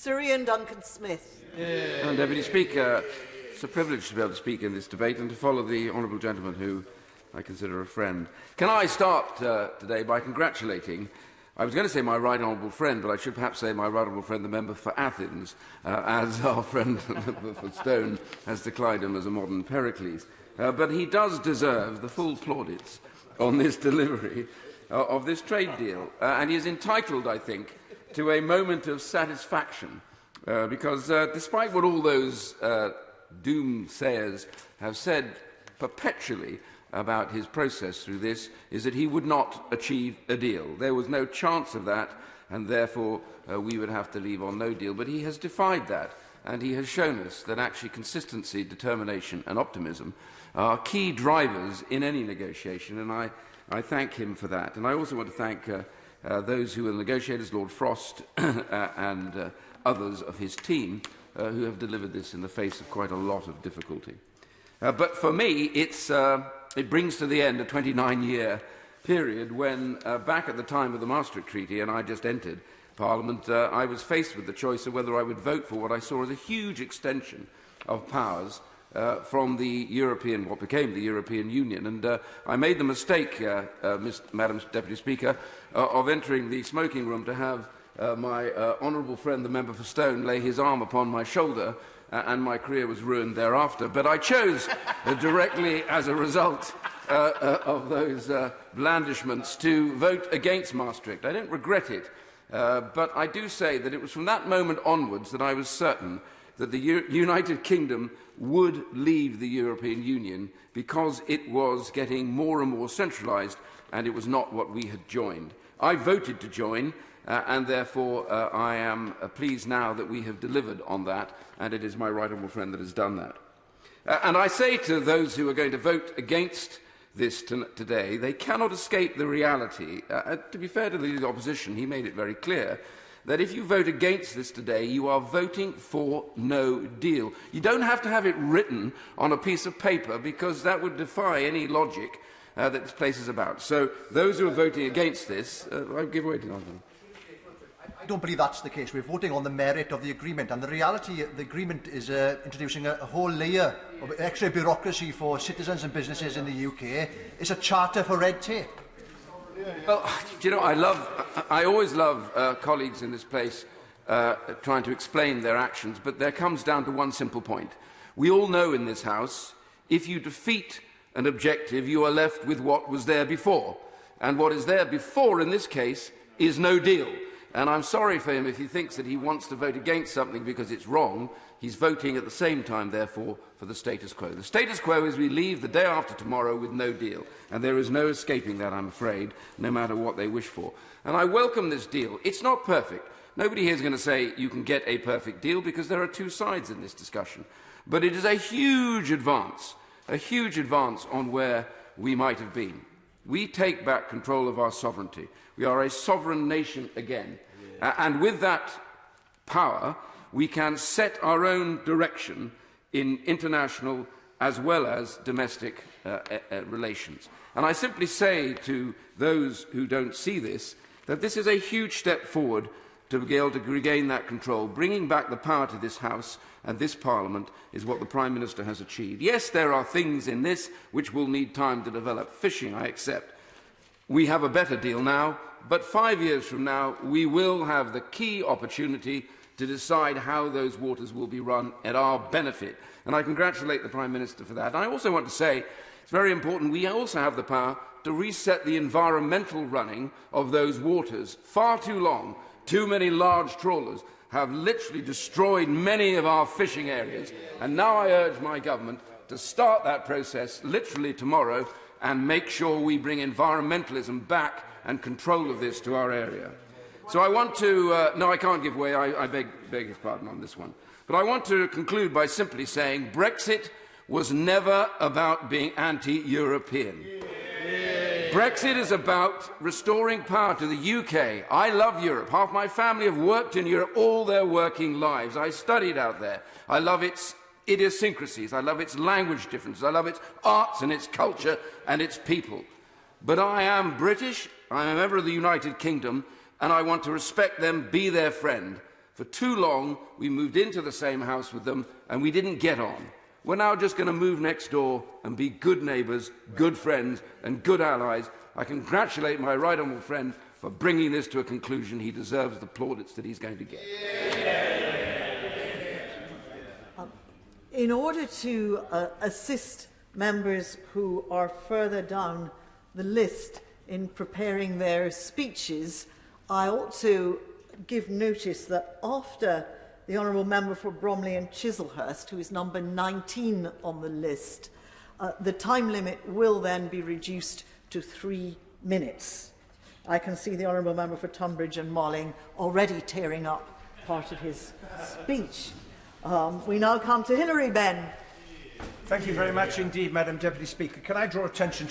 Sir Ian Duncan-Smith. Deputy Speaker, it's a privilege to be able to speak in this debate and to follow the honourable gentleman who I consider a friend. Can I start today by congratulating, I was going to say my right honourable friend, but I should perhaps say my right honourable friend, the member for Athens, as our friend the member for Stone has declined him as a modern Pericles. But he does deserve the full plaudits on this delivery of this trade deal. And he is entitled, I think, to a moment of satisfaction, because despite what all those doomsayers have said perpetually about his process through this, is that he would not achieve a deal. There was no chance of that, and therefore we would have to leave on no deal. But he has defied that, and he has shown us that actually consistency, determination and optimism are key drivers in any negotiation, and I thank him for that. And I also want to thank those who were the negotiators, Lord Frost and others of his team, who have delivered this in the face of quite a lot of difficulty. But for me, it brings to the end a 29-year period when, back at the time of the Maastricht Treaty, and I just entered Parliament, I was faced with the choice of whether I would vote for what I saw as a huge extension of powers from the European, what became the European Union. And I made the mistake, Madam Deputy Speaker, of entering the smoking room to have my honourable friend, the member for Stone, lay his arm upon my shoulder, and my career was ruined thereafter. But I chose directly as a result of those blandishments to vote against Maastricht. I don't regret it, but I do say that it was from that moment onwards that I was certain that the United Kingdom would leave the European Union because it was getting more and more centralised, and it was not what we had joined. I voted to join, and therefore I am pleased now that we have delivered on that, and it is my right honourable friend that has done that. And I say to those who are going to vote against this today, they cannot escape the reality. To be fair to the opposition, he made it very clear that if you vote against this today, you are voting for no deal. You don't have to have it written on a piece of paper, because that would defy any logic that this place is about. So those who are voting against this, I give way to Jonathan. I don't believe that's the case. We're voting on the merit of the agreement, and the reality, the agreement is introducing a whole layer of extra bureaucracy for citizens and businesses in the UK. It's a charter for red tape. Well, do you know, I always love colleagues in this place trying to explain their actions, but there comes down to one simple point. We all know in this House, if you defeat an objective, you are left with what was there before. And what is there before, in this case, is no deal. And I'm sorry for him if he thinks that he wants to vote against something because it's wrong. He's voting at the same time, therefore, for the status quo. The status quo is we leave the day after tomorrow with no deal. And there is no escaping that, I'm afraid, no matter what they wish for. And I welcome this deal. It's not perfect. Nobody here is going to say you can get a perfect deal, because there are two sides in this discussion. But it is a huge advance on where we might have been. We take back control of our sovereignty. We are a sovereign nation again. And with that power, we can set our own direction in international as well as domestic relations. And I simply say to those who don't see this, that this is a huge step forward to be able to regain that control. Bringing back the power to this House and this Parliament is what the Prime Minister has achieved. Yes, there are things in this which will need time to develop. Fishing, I accept. We have a better deal now, but 5 years from now, we will have the key opportunity to decide how those waters will be run at our benefit. And I congratulate the Prime Minister for that. And I also want to say, it's very important, we also have the power to reset the environmental running of those waters. Far too long, too many large trawlers have literally destroyed many of our fishing areas. And now I urge my government to start that process literally tomorrow and make sure we bring environmentalism back and control of this to our area. So I want to... no, I can't give way. I beg his pardon on this one. But I want to conclude by simply saying Brexit was never about being anti-European. Brexit is about restoring power to the UK. I love Europe. Half my family have worked in Europe all their working lives. I studied out there. I love its idiosyncrasies. I love its language differences. I love its arts and its culture and its people. But I am British. I'm a member of the United Kingdom, and I want to respect them, be their friend. For too long, we moved into the same house with them and we didn't get on. We're now just going to move next door and be good neighbours, good friends and good allies. I congratulate my right honourable friend for bringing this to a conclusion. He deserves the plaudits that he's going to get. In order to assist members who are further down the list in preparing their speeches, I ought to give notice that after the Honourable Member for Bromley and Chislehurst, who is number 19 on the list, the time limit will then be reduced to 3 minutes. I can see the Honourable Member for Tunbridge and Malling already tearing up part of his speech. We now come to Hilary Benn. Thank you very much indeed, Madam Deputy Speaker. Can I draw attention to